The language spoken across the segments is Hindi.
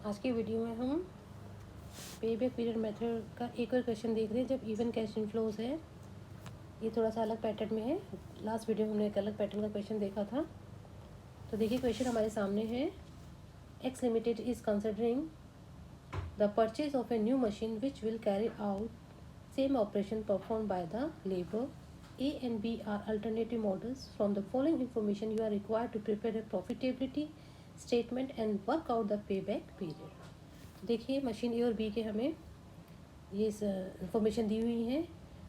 आज की वीडियो में हम पे बैक पीरियड मेथड का एक और क्वेश्चन देख रहे हैं जब इवन कैश इनफ्लोज है। ये थोड़ा सा अलग पैटर्न में है। लास्ट वीडियो में हमने एक अलग पैटर्न का क्वेश्चन देखा था। तो देखिए क्वेश्चन हमारे सामने है। X limited is considering the purchase of a new machine which will carry out same operation perform by the labour A and B are alternative models from the following information you are required to prepare a profitability statement and work out the pay back period. देखिए मशीन ए और बी के हमें ये इंफॉर्मेशन दी हुई है।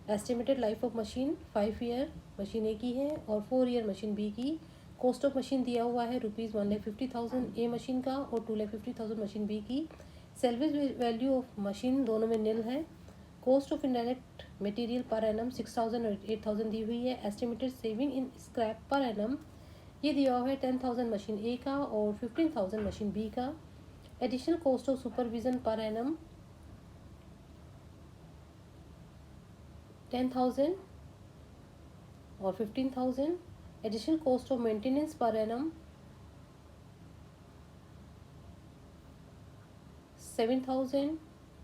Estimated life of machine 5 year machine A की है और 4 ईयर मशीन बी की। कॉस्ट ऑफ मशीन दिया हुआ है ₹1,50,000 ए मशीन का और 2,50,000 मशीन बी की। सेल्वेज वैल्यू ऑफ मशीन दोनों में निल है। Cost of indirect material per annum 6,000 और 8,000 दी हुई है। Estimated saving in scrap per annum ये दिया हुआ है 10,000 मशीन ए का और 15,000 मशीन बी का। Additional cost of supervision per annum 10,000 और 15,000। Additional cost of maintenance per annum 7,000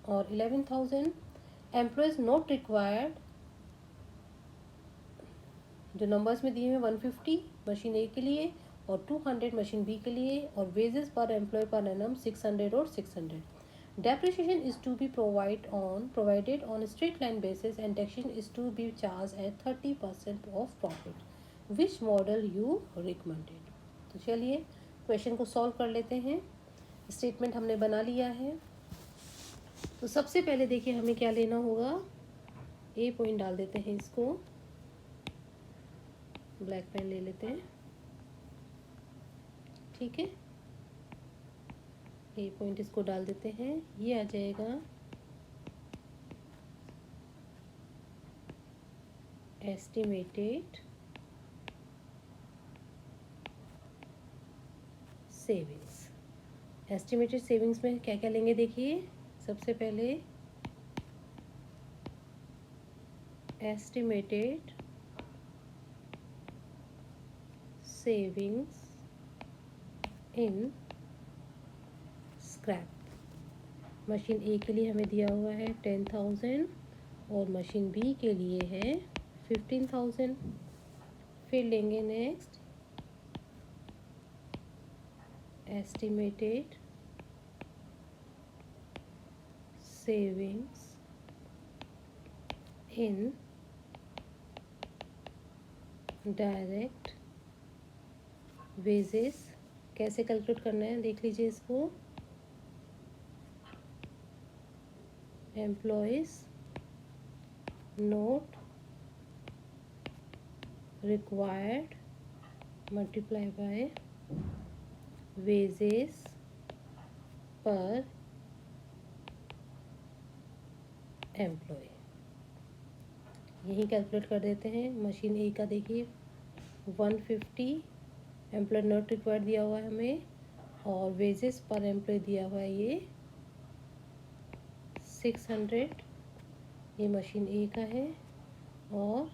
और 11,000। एम्प्लॉयज नॉट रिक्वायर्ड जो नंबर्स में दिए हुए 150 मशीन ए के लिए और 200 मशीन बी के लिए और वेजेस पर एम्प्लॉय पर एनम 600 और 600। Depreciation is to be provided on a straight line basis and taxation is to be charged at 30% of profit. Which model you recommended? तो चलिए क्वेश्चन को सॉल्व कर लेते हैं। स्टेटमेंट हमने बना लिया है। तो सबसे पहले देखिए हमें क्या लेना होगा। ए पॉइंट डाल देते हैं, इसको ब्लैक पेन ले लेते हैं, ठीक है। ए पॉइंट इसको डाल देते हैं, ये आ जाएगा एस्टिमेटेड सेविंग्स। एस्टिमेटेड सेविंग्स में क्या क्या लेंगे देखिए। सबसे पहले estimated savings in scrap. Machine A के लिए हमें दिया हुआ है 10,000 और मशीन बी के लिए है 15,000। फिर लेंगे next estimated savings in direct wages. कैसे कैलकुलेट करना है देख लीजिए इसको। Employees note required multiply by wages पर एम्प्लॉय। यही कैलकुलेट कर देते हैं। मशीन ए का देखिए 150 एम्प्लॉय नॉट रिक्वायर्ड दिया हुआ है हमें और वेजेस पर एम्प्लॉय दिया हुआ है ये 600। ये मशीन ए का है और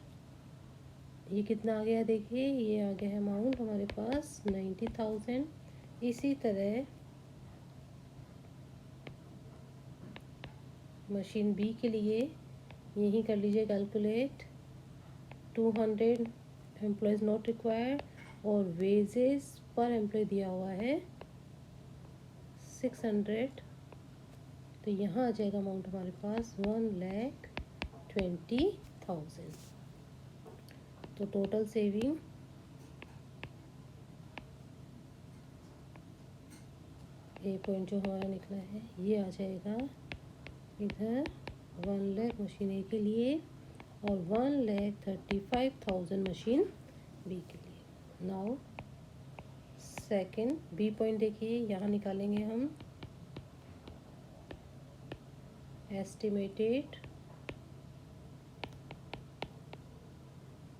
ये कितना आ गया देखिए, ये आ गया है अमाउंट हमारे पास 90,000। इसी तरह मशीन बी के लिए यही कर लीजिए कैलकुलेट। 200 एम्प्लॉयज़ नॉट रिक्वायर्ड और वेजेस पर एम्प्लॉय दिया हुआ है 600। तो यहाँ आ जाएगा अमाउंट हमारे पास 1,20,000। तो टोटल सेविंग ए पॉइंट जो हमारा निकला है ये आ जाएगा इधर 1 लाख मशीन ए के लिए और 1,35,000 मशीन बी के लिए। नाउ सेकंड बी पॉइंट देखिए, यहाँ निकालेंगे हम एस्टिमेटेड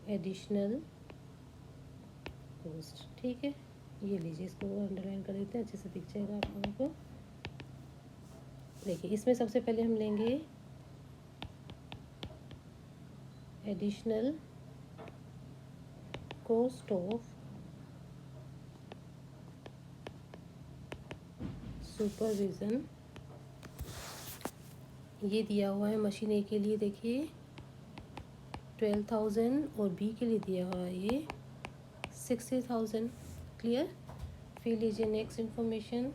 एडिशनल कॉस्ट, ठीक है। ये लीजिए, इसको अंडरलाइन कर देते हैं, अच्छे से दिख जाएगा आप लोगों को। देखिए इसमें सबसे पहले हम लेंगे एडिशनल कॉस्ट ऑफ सुपरविज़न ये दिया हुआ है मशीन ए के लिए, देखिए 12,000 और बी के लिए दिया हुआ है ये 60,000। क्लियर। फिर लीजिए next information,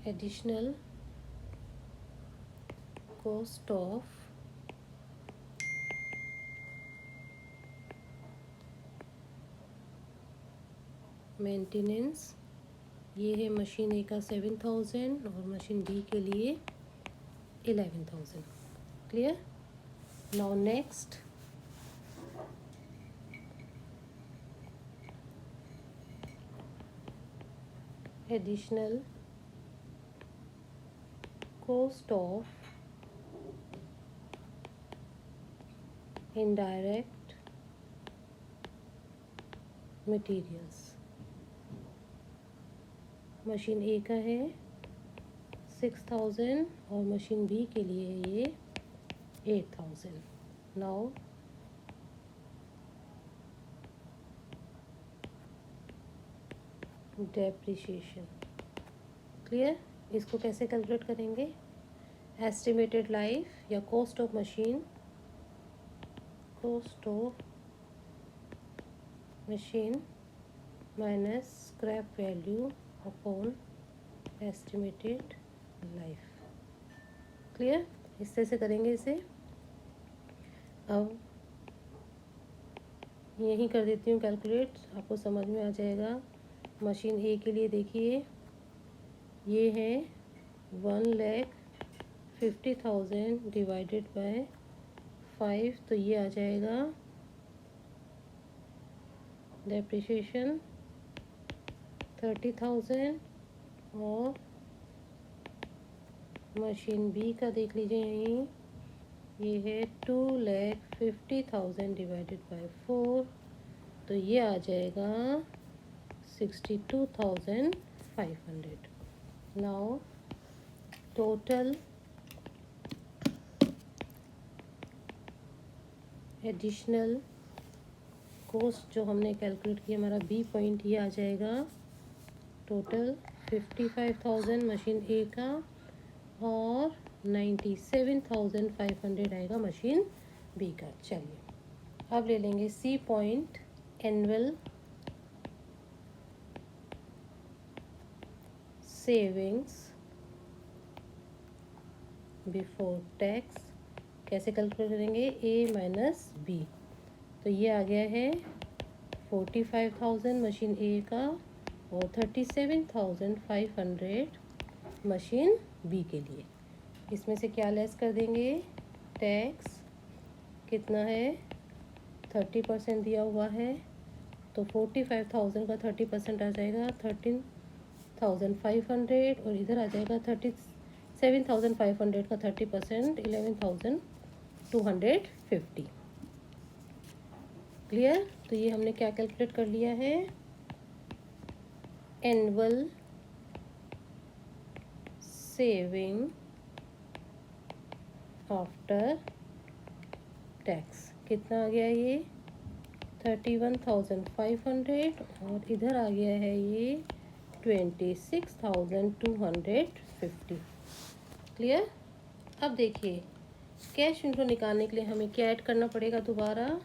additional cost of maintenance, ये है मशीन ए का 7,000 और मशीन बी के लिए 11,000। Clear. Now next, additional cost of indirect materials, machine A का है 6,000 और मशीन बी के लिए है ये 8,000। Now depreciation. क्लियर। इसको कैसे कैलकुलेट करेंगे, एस्टिमेटेड लाइफ या cost of machine, cost of machine minus scrap value upon estimated life. Clear. इस तरह से करेंगे इसे। अब यहीं कर देती हूँ कैलकुलेट, आपको समझ में आ जाएगा। मशीन ए के लिए देखिए ये है 1,50,000 डिवाइडेड बाय 5, तो ये आ जाएगा डेप्रिसिएशन 30,000। और मशीन बी का देख लीजिए यहीं, ये है 2,50,000 डिवाइडेड बाय 4, तो ये आ जाएगा 62,500। नाउ टोटल एडिशनल कॉस्ट जो हमने कैलकुलेट किया, हमारा बी पॉइंट ये आ जाएगा टोटल 55,000 मशीन ए का और 97,500 आएगा मशीन बी का। चलिए अब ले लेंगे C point, annual savings before tax. कैसे कैलकुलेट करेंगे, ए माइनस बी, तो ये आ गया है 45,000 मशीन ए का और 37,500 मशीन बी के लिए। इसमें से क्या लेस कर देंगे, टैक्स कितना है 30% दिया हुआ है, तो 45,000 का 30% आ जाएगा 13,500 और इधर आ जाएगा 37,500 का 30% 11,250। क्लियर। तो ये हमने क्या कैलकुलेट कर लिया है, एनुअल सेविंग आफ्टर टैक्स कितना आ गया, ये 31,500 और इधर आ गया है ये 26,250। क्लियर। अब देखिए कैश इनफ्लो निकालने के लिए हमें क्या ऐड करना पड़ेगा, दोबारा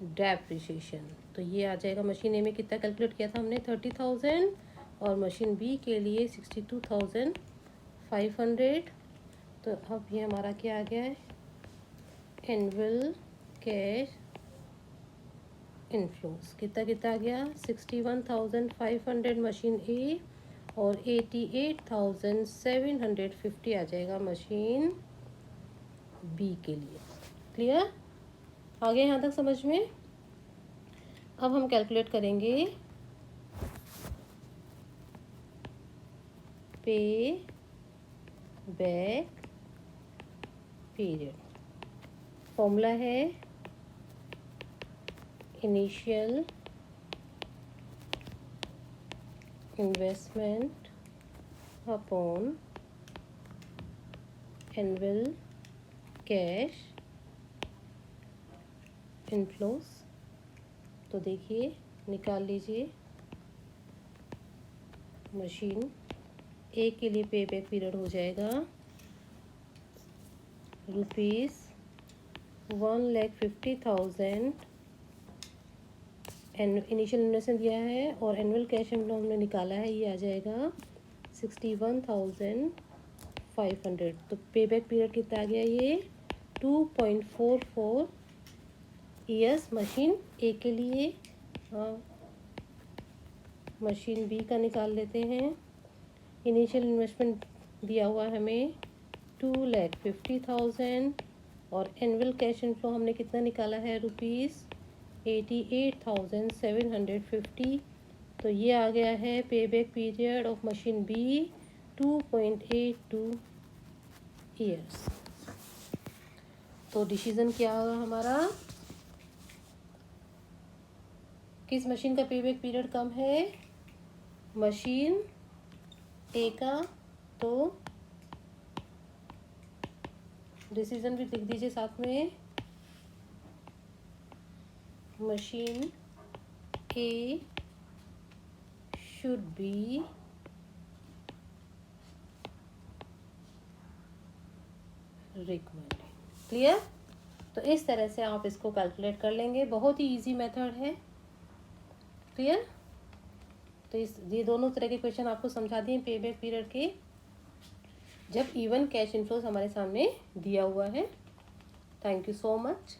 डेप्रिसिएशन। तो ये आ जाएगा, मशीन ए में कितना कैलकुलेट किया था हमने 30,000 और मशीन बी के लिए 62,500। तो अब ये हमारा क्या आ गया है, एनुअल कैश इनफ्लोस कितना कितना आ गया 61,500 मशीन ए और 88,750 आ जाएगा मशीन बी के लिए। क्लियर। आगे यहाँ तक समझ में। अब हम कैलकुलेट करेंगे पे बैक पीरियड। फॉर्मूला है initial investment upon annual cash inflows. तो देखिए निकाल लीजिए। मशीन ए के लिए पे बैक पीरियड हो जाएगा ₹1,50,000 इनिशियल इन्वेस्टमेंट दिया है और एनुअल कैश इनफ्लो हमने निकाला है, ये आ जाएगा 61,500। तो पे बैक पीरियड कितना आ गया, ये 2.44 ईयर्स मशीन ए के लिए। मशीन बी का निकाल लेते हैं। इनिशियल इन्वेस्टमेंट दिया हुआ है हमें 2,50,000 और एनुअल कैश इनफ्लो हमने कितना निकाला है, ₹88,750। तो ये आ गया है पे back period of machine B 2.82 years. तो डिसीजन क्या होगा हमारा, किस मशीन का पे बैक पीरियड कम है, मशीन ए का। तो डिसीजन भी लिख दीजिए साथ में, machine A should be recommended. Clear. तो इस तरह से आप इसको कैलकुलेट कर लेंगे, बहुत ही इजी मेथड है। क्लियर। तो ये दोनों तरह के क्वेश्चन आपको समझा दिए पे बैक पीरियड के, जब इवन कैश इनफ्लोज हमारे सामने दिया हुआ है। Thank you so much.